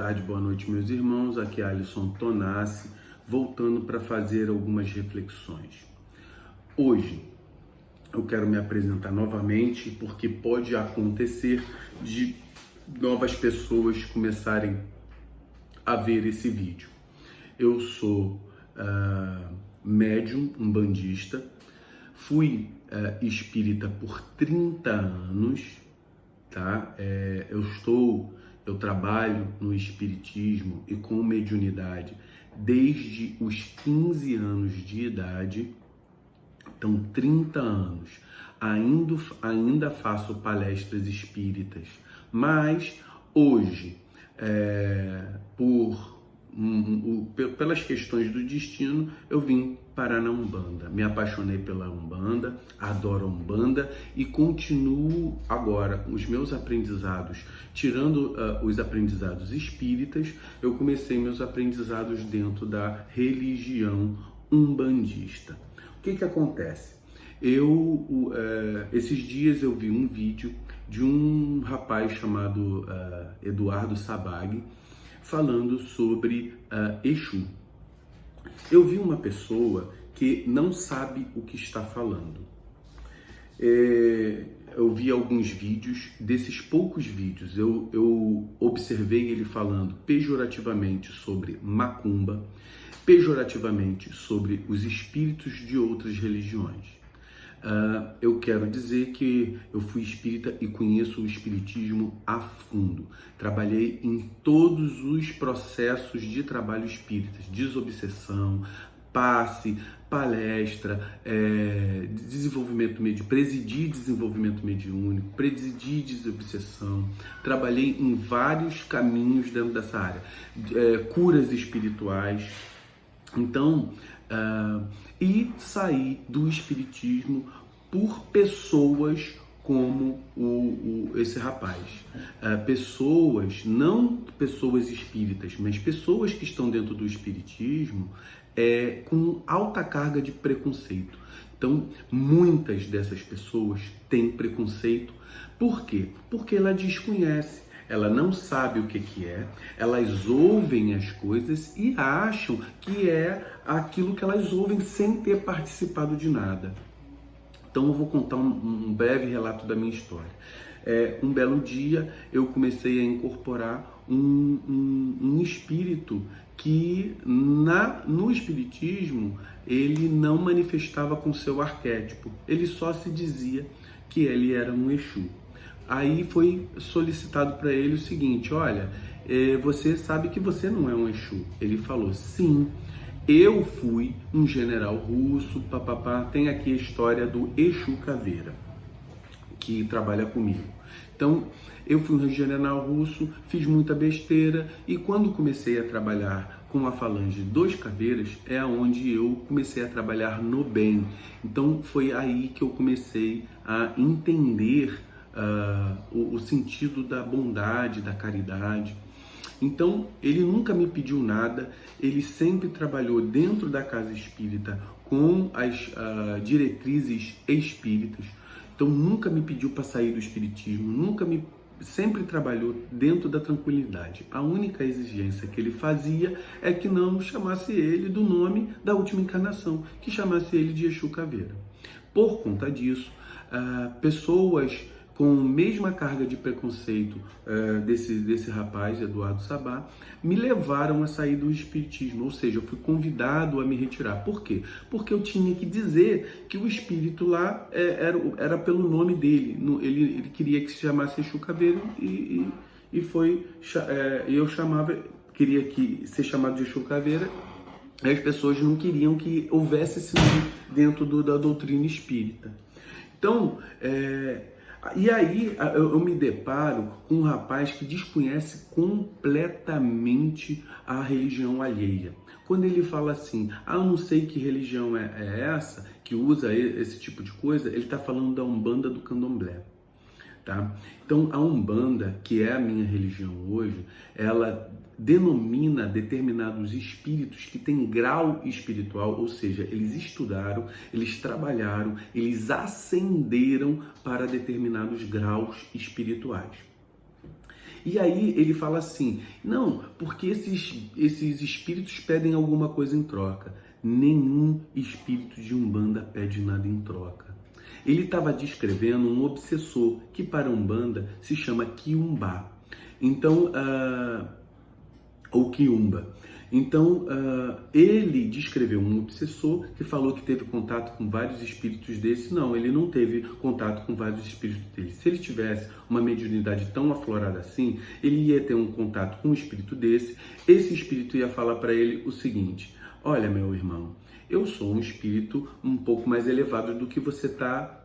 tarde, boa noite, meus irmãos. Aqui é Alisson Tonassi, voltando para fazer algumas reflexões. Hoje eu quero me apresentar novamente, porque pode acontecer de novas pessoas começarem a ver esse vídeo. Eu sou médium, umbandista, fui espírita por 30 anos, tá? Eu trabalho no espiritismo e com mediunidade desde os 15 anos de idade, então 30 anos. Ainda faço palestras espíritas, mas hoje, pelas questões do destino, eu vim parar na Umbanda. Me apaixonei pela Umbanda, adoro a Umbanda e continuo agora os meus aprendizados, tirando os aprendizados espíritas. Eu comecei meus aprendizados dentro da religião umbandista. O que acontece? Esses dias eu vi um vídeo de um rapaz chamado Eduardo Sabag falando sobre Exu. Eu vi uma pessoa que não sabe o que está falando. Eu vi alguns vídeos, desses poucos vídeos eu observei ele falando pejorativamente sobre macumba, pejorativamente sobre os espíritos de outras religiões. Eu quero dizer que eu fui espírita e conheço o espiritismo a fundo. Trabalhei em todos os processos de trabalho espíritas, desobsessão, passe, palestra, presidi desenvolvimento mediúnico, presidi desobsessão. Trabalhei em vários caminhos dentro dessa área, curas espirituais. Então, e saí do espiritismo por pessoas como esse rapaz. Pessoas, não pessoas espíritas, mas pessoas que estão dentro do espiritismo com alta carga de preconceito. Então, muitas dessas pessoas têm preconceito. Por quê? Porque ela desconhece. Ela não sabe o que é, elas ouvem as coisas e acham que é aquilo que elas ouvem sem ter participado de nada. Então eu vou contar um breve relato da minha história. Um belo dia eu comecei a incorporar um espírito que no espiritismo ele não manifestava com seu arquétipo, ele só se dizia que ele era um Exu. Aí foi solicitado para ele o seguinte: olha, você sabe que você não é um Exu. Ele falou: sim, eu fui um general russo, papapá. Tem aqui a história do Exu Caveira, que trabalha comigo. Então, eu fui um general russo, fiz muita besteira e quando comecei a trabalhar com a falange dos Caveiras, é onde eu comecei a trabalhar no bem. Então, foi aí que eu comecei a entender o sentido da bondade, da caridade. Então, ele nunca me pediu nada, ele sempre trabalhou dentro da casa espírita com as diretrizes espíritas. Então, nunca me pediu para sair do espiritismo, sempre trabalhou dentro da tranquilidade. A única exigência que ele fazia é que não chamasse ele do nome da última encarnação, que chamasse ele de Exu Caveira. Por conta disso, pessoas com a mesma carga de preconceito desse rapaz, Eduardo Sabag, me levaram a sair do espiritismo, ou seja, eu fui convidado a me retirar. Por quê? Porque eu tinha que dizer que o espírito lá era pelo nome dele, ele queria que se chamasse Exu Caveira e eu queria ser chamado de Exu Caveira, e as pessoas não queriam que houvesse esse nome dentro da doutrina espírita. Então, e aí eu me deparo com um rapaz que desconhece completamente a religião alheia. Quando ele fala assim, eu não sei que religião é essa, que usa esse tipo de coisa, ele está falando da Umbanda do Candomblé. Tá? Então a Umbanda, que é a minha religião hoje, ela denomina determinados espíritos que têm grau espiritual, ou seja, eles estudaram, eles trabalharam, eles ascenderam para determinados graus espirituais. E aí ele fala assim, não, porque esses espíritos pedem alguma coisa em troca. Nenhum espírito de Umbanda pede nada em troca. Ele estava descrevendo um obsessor que para Umbanda se chama Quiumbá. Então, ou Quiumba. Então, ele descreveu um obsessor que falou que teve contato com vários espíritos desse. Não, ele não teve contato com vários espíritos dele. Se ele tivesse uma mediunidade tão aflorada assim, ele ia ter um contato com um espírito desse. Esse espírito ia falar para ele o seguinte, olha, meu irmão, eu sou um espírito um pouco mais elevado do que você está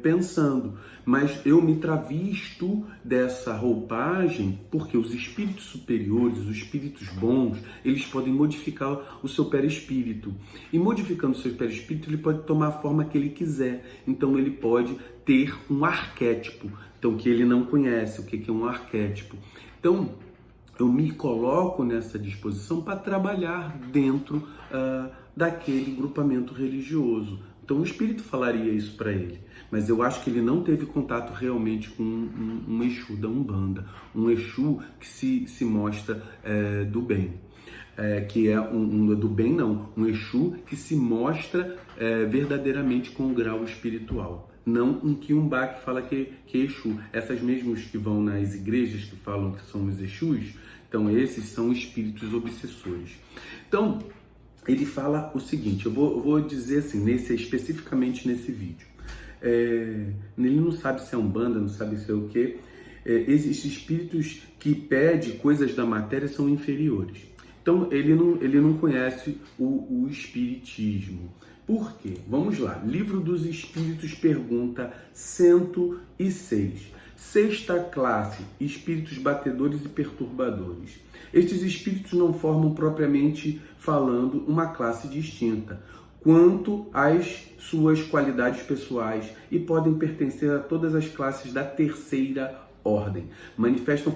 pensando, mas eu me travisto dessa roupagem porque os espíritos superiores, os espíritos bons, eles podem modificar o seu perispírito. E modificando o seu perispírito, ele pode tomar a forma que ele quiser. Então ele pode ter um arquétipo, então que ele não conhece, o que é um arquétipo. Então, eu me coloco nessa disposição para trabalhar dentro daquele grupamento religioso. Então o espírito falaria isso para ele, mas eu acho que ele não teve contato realmente com um Exu da Umbanda, um Exu que se mostra do bem. Que é do bem não, um Exu que se mostra verdadeiramente com o grau espiritual. Não um Quiumbá que fala que é Exu. Essas mesmas que vão nas igrejas que falam que são os Exus, então esses são espíritos obsessores. Então, ele fala o seguinte, eu vou dizer assim, especificamente nesse vídeo. Ele não sabe se é Umbanda, não sabe se é o quê. Esses espíritos que pedem coisas da matéria são inferiores. Então, ele não conhece o espiritismo. Por quê? Vamos lá. Livro dos Espíritos, pergunta 106. Sexta classe, espíritos batedores e perturbadores. Estes espíritos não formam propriamente falando uma classe distinta quanto às suas qualidades pessoais e podem pertencer a todas as classes da terceira ordem. Manifestam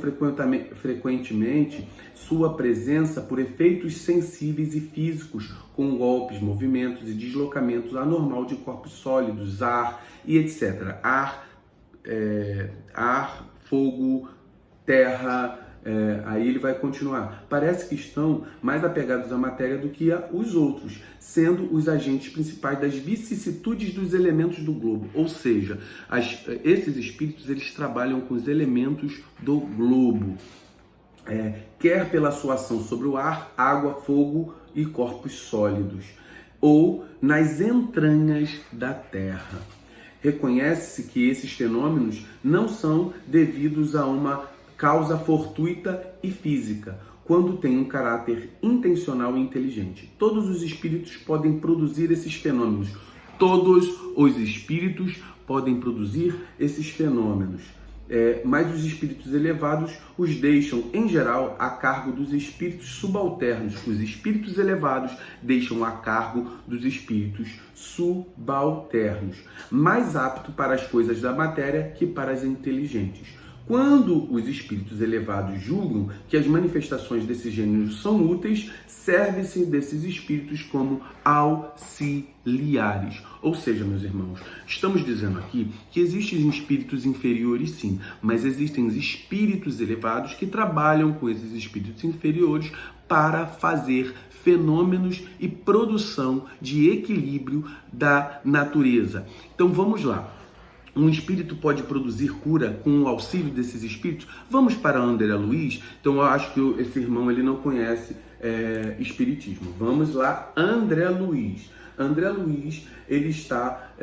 frequentemente sua presença por efeitos sensíveis e físicos, com golpes, movimentos e deslocamentos anormal de corpos sólidos, ar e etc. Ar, fogo, terra, aí ele vai continuar. Parece que estão mais apegados à matéria do que os outros, sendo os agentes principais das vicissitudes dos elementos do globo. Ou seja, esses espíritos eles trabalham com os elementos do globo, quer pela sua ação sobre o ar, água, fogo e corpos sólidos, ou nas entranhas da terra. Reconhece-se que esses fenômenos não são devidos a uma causa fortuita e física, quando tem um caráter intencional e inteligente. Todos os espíritos podem produzir esses fenômenos. Todos os espíritos podem produzir esses fenômenos. Mas os espíritos elevados os deixam, em geral, a cargo dos espíritos subalternos. Os espíritos elevados deixam a cargo dos espíritos subalternos, mais apto para as coisas da matéria que para as inteligentes. Quando os espíritos elevados julgam que as manifestações desse gênero são úteis, serve-se desses espíritos como auxiliares. Ou seja, meus irmãos, estamos dizendo aqui que existem espíritos inferiores sim, mas existem espíritos elevados que trabalham com esses espíritos inferiores para fazer fenômenos e produção de equilíbrio da natureza. Então vamos lá. Um espírito pode produzir cura com o auxílio desses espíritos? Vamos para André Luiz. Então eu acho que esse irmão ele não conhece espiritismo. Vamos lá, André Luiz. André Luiz, ele está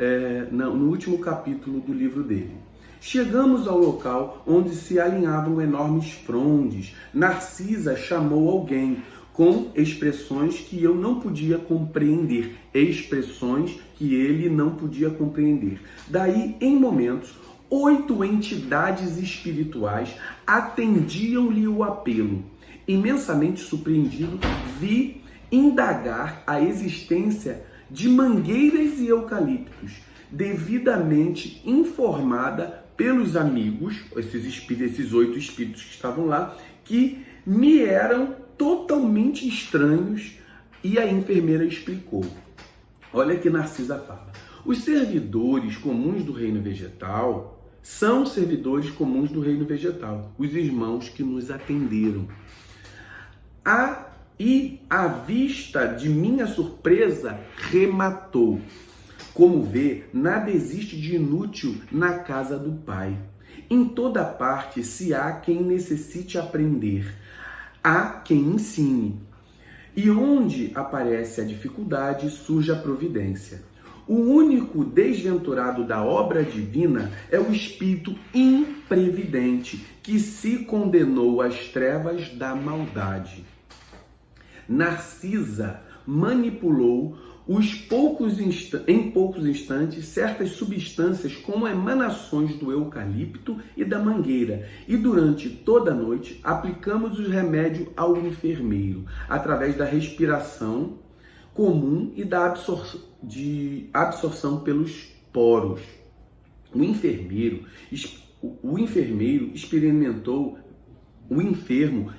no último capítulo do livro dele. Chegamos ao local onde se alinhavam enormes frondes. Narcisa chamou alguém com expressões que eu não podia compreender, expressões que ele não podia compreender. Daí, em momentos, 8 entidades espirituais atendiam-lhe o apelo. Imensamente surpreendido, vi indagar a existência de mangueiras e eucaliptos, devidamente informada pelos amigos, esses 8 espíritos que estavam lá, que me eram totalmente estranhos, e a enfermeira explicou. Olha que Narcisa fala. Os servidores comuns do reino vegetal são servidores comuns do reino vegetal, os irmãos que nos atenderam. E à vista de minha surpresa, rematou. Como vê, nada existe de inútil na casa do Pai. Em toda parte se há quem necessite aprender, há quem ensine. E onde aparece a dificuldade, surge a providência. O único desventurado da obra divina é o espírito imprevidente, que se condenou às trevas da maldade. Narcisa manipulou em poucos instantes certas substâncias como emanações do eucalipto e da mangueira, e durante toda a noite aplicamos o remédio ao enfermeiro, através da respiração comum e da absorção pelos poros. O enfermo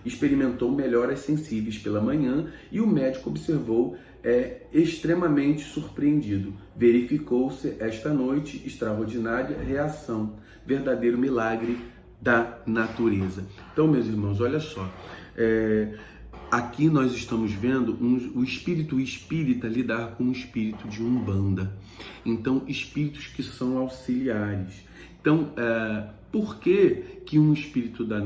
experimentou melhoras sensíveis pela manhã e o médico observou extremamente surpreendido. Verificou-se esta noite extraordinária reação, verdadeiro milagre da natureza. Então, meus irmãos, olha só, aqui nós estamos vendo o espírito espírita lidar com o espírito de Umbanda. Então, espíritos que são auxiliares. Então, por que um espírito da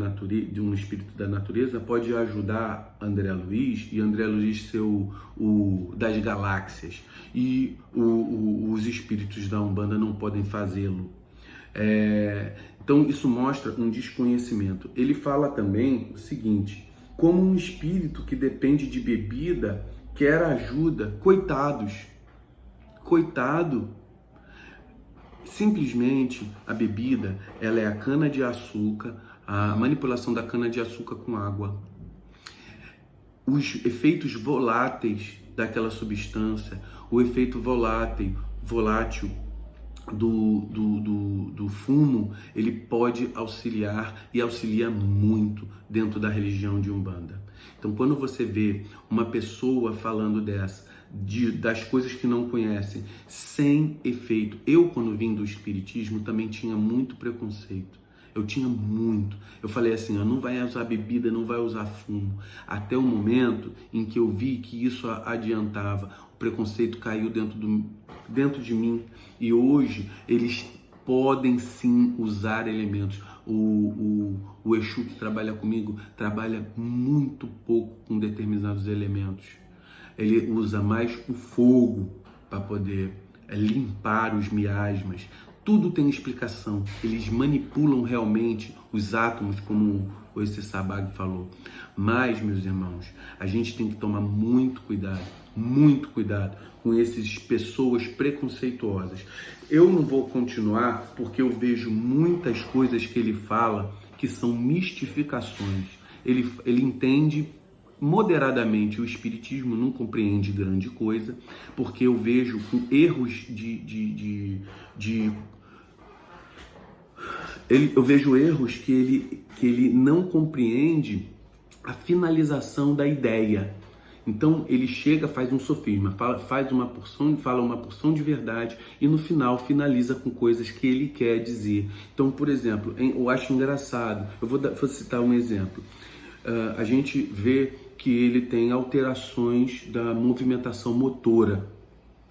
natureza pode ajudar André Luiz e André Luiz ser o das galáxias e os espíritos da Umbanda não podem fazê-lo? Então, isso mostra um desconhecimento. Ele fala também o seguinte: como um espírito que depende de bebida quer ajuda, coitado. Simplesmente a bebida, ela é a cana-de-açúcar, a manipulação da cana-de-açúcar com água. Os efeitos voláteis daquela substância, o efeito volátil do fumo, ele pode auxiliar e auxilia muito dentro da religião de Umbanda. Então, quando você vê uma pessoa falando das coisas que não conhecem, sem efeito. Eu, quando vim do espiritismo, também tinha muito preconceito. Eu tinha muito. Eu falei assim, não vai usar bebida, não vai usar fumo. Até o momento em que eu vi que isso adiantava. O preconceito caiu dentro de mim. E hoje eles podem sim usar elementos. O Exu que trabalha comigo trabalha muito pouco com determinados elementos. Ele usa mais o fogo para poder limpar os miasmas. Tudo tem explicação. Eles manipulam realmente os átomos, como esse Sabag falou. Mas, meus irmãos, a gente tem que tomar muito cuidado com essas pessoas preconceituosas. Eu não vou continuar porque eu vejo muitas coisas que ele fala que são mistificações. Ele entende moderadamente o espiritismo, não compreende grande coisa, porque eu vejo erros eu vejo erros que ele não compreende a finalização da ideia. Então ele chega, faz um sofisma, fala uma porção de verdade e no final finaliza com coisas que ele quer dizer. Então, por exemplo, eu acho engraçado, eu vou citar um exemplo. A gente vê que ele tem alterações da movimentação motora,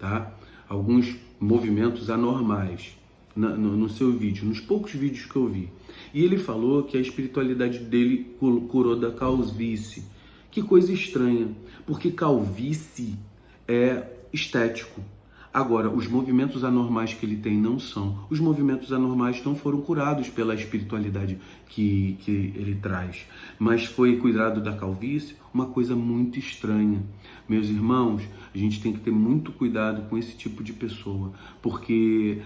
tá? Alguns movimentos anormais no seu vídeo, nos poucos vídeos que eu vi. E ele falou que a espiritualidade dele curou da calvície. Que coisa estranha, porque calvície é estético. Agora, os movimentos anormais que ele tem não são. Os movimentos anormais não foram curados pela espiritualidade que ele traz. Mas foi cuidado da calvície, uma coisa muito estranha. Meus irmãos, a gente tem que ter muito cuidado com esse tipo de pessoa, porque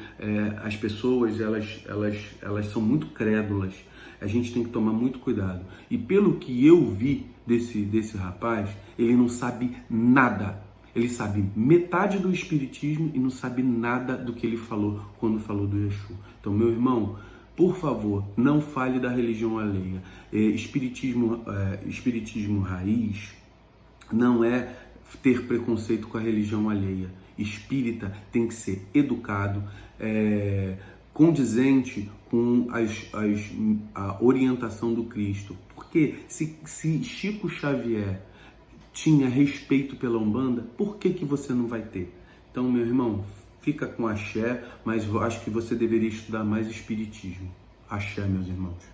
as pessoas, elas são muito crédulas. A gente tem que tomar muito cuidado. E pelo que eu vi desse rapaz, ele não sabe nada. Ele sabe metade do espiritismo e não sabe nada do que ele falou quando falou do Exu. Então, meu irmão, por favor, não fale da religião alheia. Espiritismo raiz não é ter preconceito com a religião alheia. Espírita tem que ser educado, condizente com a orientação do Cristo. Porque se Chico Xavier tinha respeito pela Umbanda, por que você não vai ter? Então, meu irmão, fica com axé, mas eu acho que você deveria estudar mais Espiritismo. Axé, meus irmãos.